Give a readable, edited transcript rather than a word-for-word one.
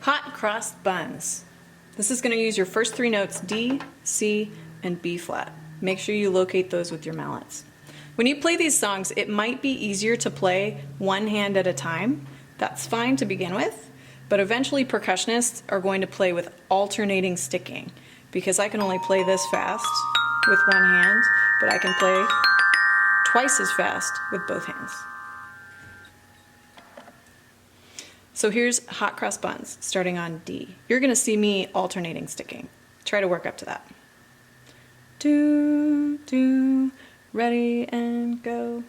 Hot cross buns. This is going to use your first three notes, D, C, and B flat. Make sure you locate those with your mallets. When you play these songs, it might be easier to play one hand at a time. That's fine to begin with, but eventually percussionists are going to play with alternating sticking, because I can only play this fast with one hand, but I can play twice as fast with both hands. So here's Hot Cross Buns, starting on D. You're going to see me alternating sticking. Try to work up to that. Do, do, ready and go.